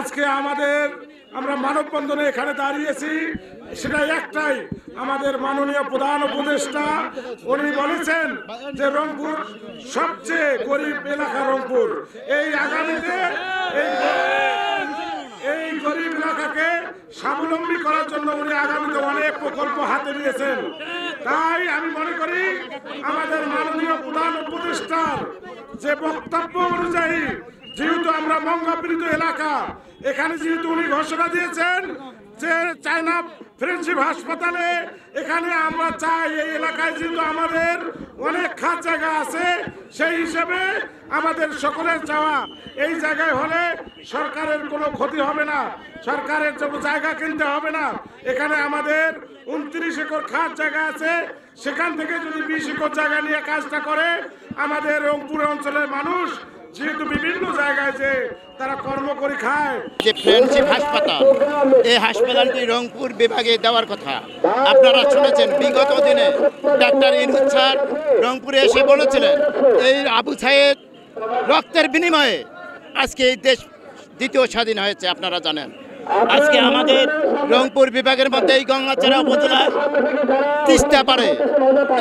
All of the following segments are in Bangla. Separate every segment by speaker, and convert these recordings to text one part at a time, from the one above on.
Speaker 1: আজকে আমরা মানববন্ধনে এখানে দাঁড়িয়েছি, সেটা একটাই, আমাদের মাননীয় প্রধান উপদেষ্টা উনি বলেছেন যে রংপুর সবচেয়ে গরিব এলাকা রংপুর। এই আগামীতে এই গরিব এলাকাকে স্বাবলম্বী করার জন্য উনি আগামীতে অনেক প্রকল্প হাতে নিয়েছেন। তাই আমি মনে করি আমাদের মাননীয় প্রধান উপদেষ্টার যে বক্তব্য অনুযায়ী, যেহেতু আমরা মঙ্গলপীড়িত এলাকা, এখানে যেহেতু উনি ঘোষণা দিয়েছেন যে চায়না ফ্রেন্ডশিপ হাসপাতালে এখানে আমরা চাই, এই এলাকায় যেহেতু আমাদের অনেক খাস জায়গা আছে, সেই হিসেবে আমাদের সকলের চাওয়া এই জায়গায় হলে সরকারের কোনো ক্ষতি হবে না, সরকারের কোনো জায়গা কিনতে হবে না। এখানে আমাদের 29 একর খাস জায়গা আছে, সেখান থেকে যদি 20 একর জায়গা নিয়ে কাজটা করে আমাদের রংপুর অঞ্চলের মানুষ যেহেতু বিভিন্ন জায়গায় যে তারা কর্ম করে খায়।
Speaker 2: যে ফ্রেন্ডশিপ হাসপাতাল, এই হাসপাতালটি রংপুর বিভাগে দেওয়ার কথা আপনারা শুনেছেন। বিগত দিনে ডাক্তার ইউনূস স্যার রংপুরে এসে বলেছিলেন এই আবু সাইদ রক্তের বিনিময়ে আজকে এই দেশ দ্বিতীয় স্বাধীন হয়েছে। আপনারা জানেন আজকে আমাদের রংপুর বিভাগের মধ্যে এই গঙ্গাচড়া উপজেলা তিস্তা পারে,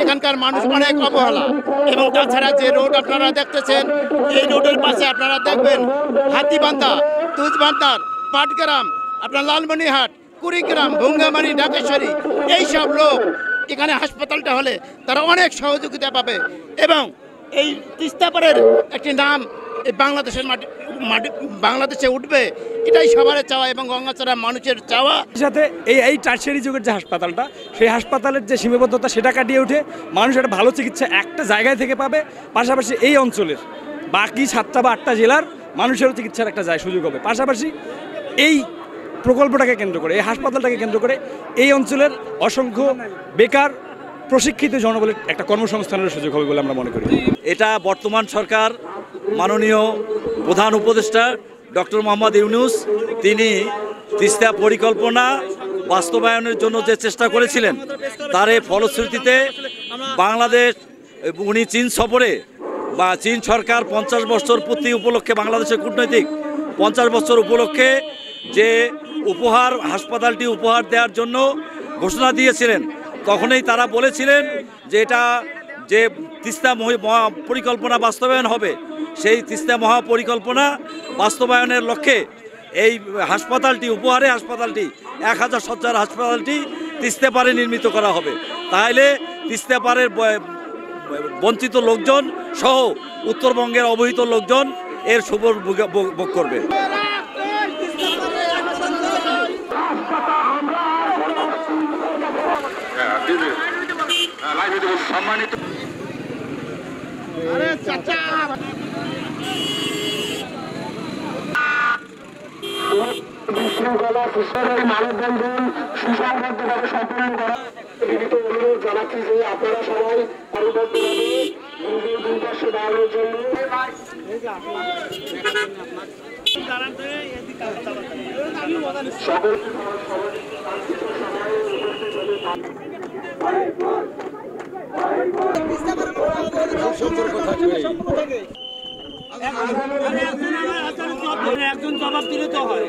Speaker 2: এখানকার মানুষ অনেক অবহেলা। এবং তাছাড়া যে রোড আপনারা দেখতেছেন, এই রোডের পাশে আপনারা দেখবেন হাতিবান্ধা, তুজবান্ধার, পাটগ্রাম, আপনার লালমনিরহাট, কুড়িগ্রাম, ভুঙ্গামারি, ঢাকেশ্বরী, এইসব লোক এখানে হাসপাতালটা হলে তারা অনেক সহযোগিতা পাবে। এবং এই তিস্তাপাড়ের একটি নাম এই বাংলাদেশে উঠবে, এটাই সবার চাওয়া এবং গঙ্গাচড়া মানুষের চাওয়া।
Speaker 3: সাথে এই টারশিয়ারি যুগের যে হাসপাতালটা, সেই হাসপাতালের যে সীমাবদ্ধতা সেটা কাটিয়ে উঠে মানুষ একটা ভালো চিকিৎসা একটা জায়গায় থেকে পাবে, পাশাপাশি এই অঞ্চলের বাকি 7টা বা 8টা জেলার মানুষেরও চিকিৎসার একটা সুযোগ হবে। পাশাপাশি এই প্রকল্পটাকে কেন্দ্র করে, এই হাসপাতালটাকে কেন্দ্র করে এই অঞ্চলের অসংখ্য বেকার প্রশিক্ষিত জনবলের একটা কর্মসংস্থানের সুযোগ হবে বলে আমরা মনে করি।
Speaker 4: এটা বর্তমান সরকার মাননীয় প্রধান উপদেষ্টা ডক্টর মোহাম্মদ ইউনূস তিনি তিস্তা পরিকল্পনা বাস্তবায়নের জন্য যে চেষ্টা করেছিলেন, তার ফলশ্রুতিতে বাংলাদেশ উনি চীন সফরে বা চীন সরকার 50 বছর পূর্তি উপলক্ষে, বাংলাদেশের কূটনৈতিক 50 বছর উপলক্ষে যে হাসপাতালটি উপহার দেওয়ার জন্য ঘোষণা দিয়েছিলেন, তখনই তারা বলেছিলেন যে এটা যে তিস্তা পরিকল্পনা বাস্তবায়ন হবে, সেই তিস্তা মহাপরিকল্পনা বাস্তবায়নের লক্ষ্যে এই হাসপাতালটি, উপহারে হাসপাতালটি, 1000 শয্যার হাসপাতালটি তিস্তাপাড়ে নির্মিত করা হবে। তাহলে তিস্তাপাড়ের বঞ্চিত লোকজন সহ উত্তরবঙ্গের অবহিত লোকজন এর শুভ ভোগ করবে। সম্মানিত বিশৃঙ্খলা মানববন্ধন সুসংবদ্ধভাবে সম্পন্ন করা অনুরোধ জানাচ্ছি যে আপনারা সবাই দাঁড়ানোর জন্য সকল
Speaker 5: একজন জবাব দিলে তো হয়।